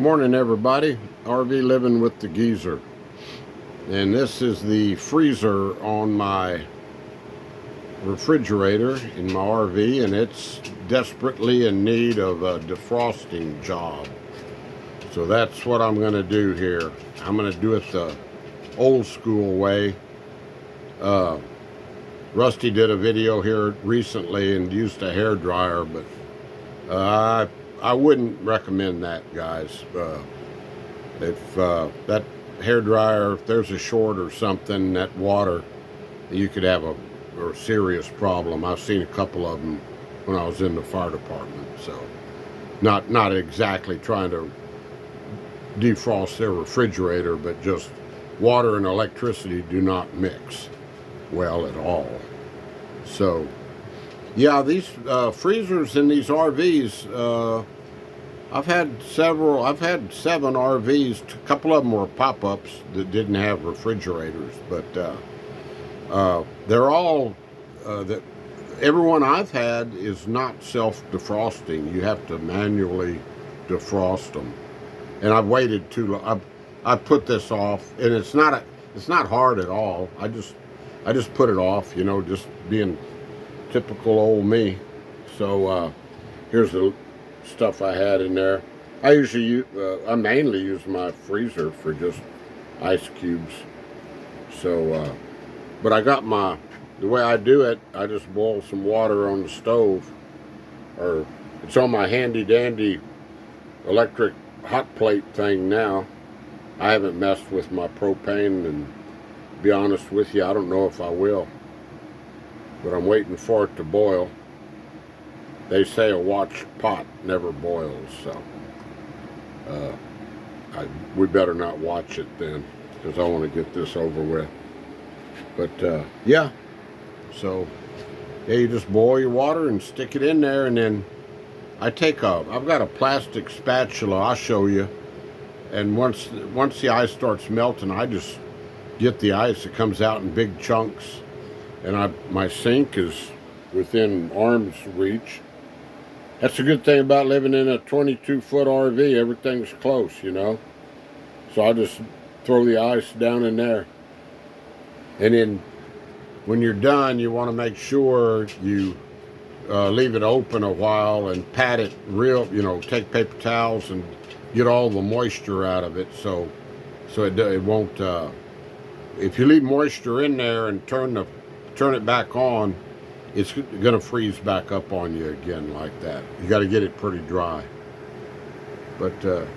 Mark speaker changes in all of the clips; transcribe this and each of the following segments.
Speaker 1: Morning everybody, RV living with the geezer. And this is the freezer on my refrigerator in my RV, and it's desperately in need of a defrosting job. So that's what I'm going to do here. I'm going to do it the old school way. Rusty did a video here recently and used a hair dryer, but I wouldn't recommend that, guys. If that hair dryer, if there's a short or something, that water, you could have a serious problem. I've seen a couple of them when I was in the fire department. So not exactly trying to defrost their refrigerator, but just water and electricity do not mix well at all. So yeah, these freezers in these RVs, I've had 7 RVs. A couple of them were pop-ups that didn't have refrigerators, but they're all, everyone I've had is not self-defrosting. You have to manually defrost them. And I've waited too long. I put this off, and it's not hard at all. I just put it off, you know, just being typical old me. So here's the stuff I had in there. I mainly use my freezer for just ice cubes. So but I got the way I do it, I just boil some water on the stove, or it's on my handy dandy electric hot plate thing now. I haven't messed with my propane, and to be honest with you, I don't know if I will, but I'm waiting for it to boil. They say a watched pot never boils, so we better not watch it then, because I want to get this over with. But yeah, so yeah, you just boil your water and stick it in there, and then I've got a plastic spatula. I'll show you. And once the ice starts melting, I just get the ice. It comes out in big chunks, and my sink is within arm's reach. That's a good thing about living in a 22-foot RV. Everything's close, you know. So I just throw the ice down in there. And then when you're done, you want to make sure you leave it open a while and pat it real, you know, take paper towels and get all the moisture out of it, so it won't, if you leave moisture in there and turn it back on, it's gonna freeze back up on you again like that. You got to get it pretty dry. But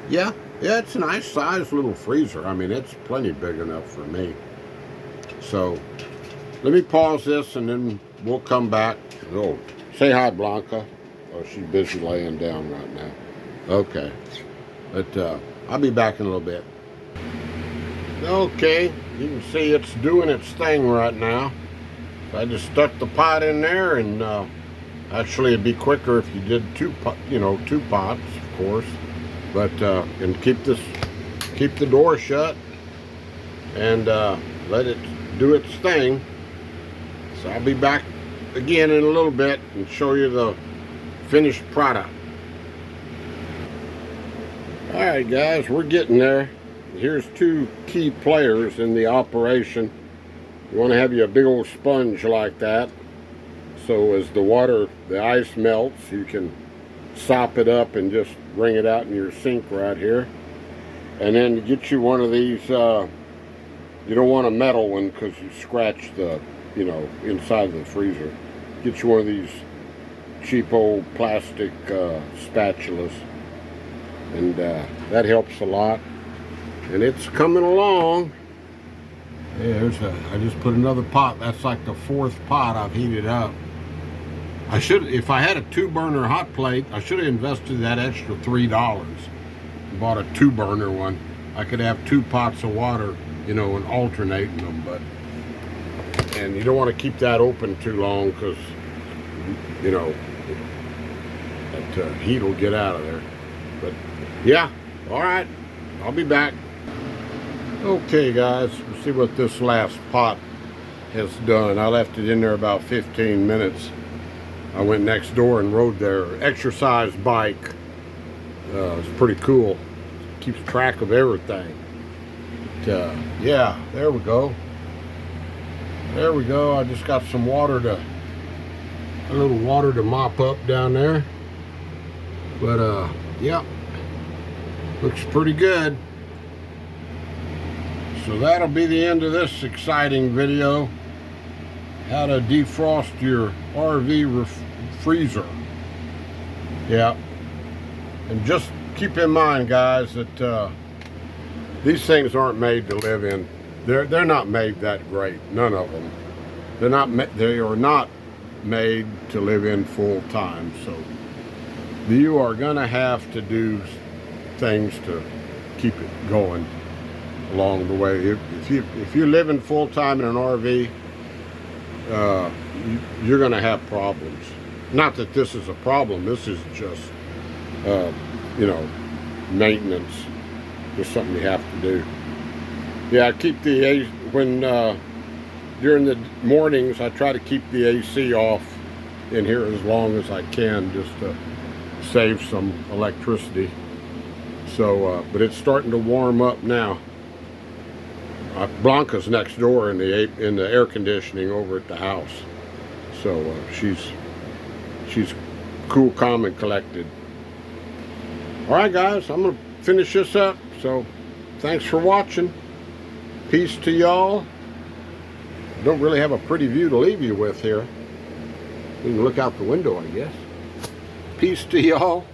Speaker 1: yeah, it's a nice size little freezer. I mean, it's plenty big enough for me. So let me pause this and then we'll come back. Oh, say hi, Blanca. Oh, she's busy laying down right now. Okay, but I'll be back in a little bit. Okay, you can see it's doing its thing right now. I just stuck the pot in there, and actually it'd be quicker if you did two pots, of course. But and keep the door shut and let it do its thing. So I'll be back again in a little bit and show you the finished product. All right, guys, we're getting there. Here's 2 key players in the operation. You want to have a big old sponge like that, so as the ice melts, you can sop it up and just wring it out in your sink right here. And then get you one of these, you don't want a metal one because you scratch the, inside of the freezer. Get you one of these cheap old plastic spatulas, and that helps a lot. And it's coming along. Yeah, I just put another pot. That's like the 4th pot I've heated up. If I had a 2-burner hot plate, I should have invested that extra $3 and bought a 2-burner one. I could have 2 pots of water, and alternating them, and you don't want to keep that open too long because, that heat will get out of there. But yeah, all right, I'll be back. Okay, guys, we'll see what this last pot has done. I left it in there about 15 minutes. I went next door and rode their exercise bike. It's pretty cool. keeps track of everything. But, yeah, there we go. There we go. I just got some water a little water to mop up down there. But yeah, looks pretty good. So that'll be the end of this exciting video. How to defrost your RV freezer. Yeah. And just keep in mind, guys, that these things aren't made to live in. They're not made that great. None of them. They are not made to live in full time. So you are gonna have to do things to keep it going along the way. If you're living full time in an RV, you're gonna have problems. Not that this is a problem. This is just you know, maintenance. Just something you have to do. Yeah, I keep the AC when during the mornings. I try to keep the AC off in here as long as I can, just to save some electricity. So, but it's starting to warm up now. Blanca's next door in the air conditioning over at the house, so she's cool, calm, and collected. All right, guys, I'm gonna finish this up. So, thanks for watching. Peace to y'all. Don't really have a pretty view to leave you with here. You can look out the window, I guess. Peace to y'all.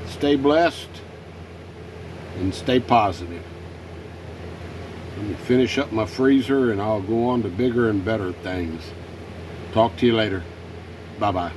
Speaker 1: Stay blessed and stay positive. Let me finish up my freezer and I'll go on to bigger and better things. Talk to you later. Bye-bye.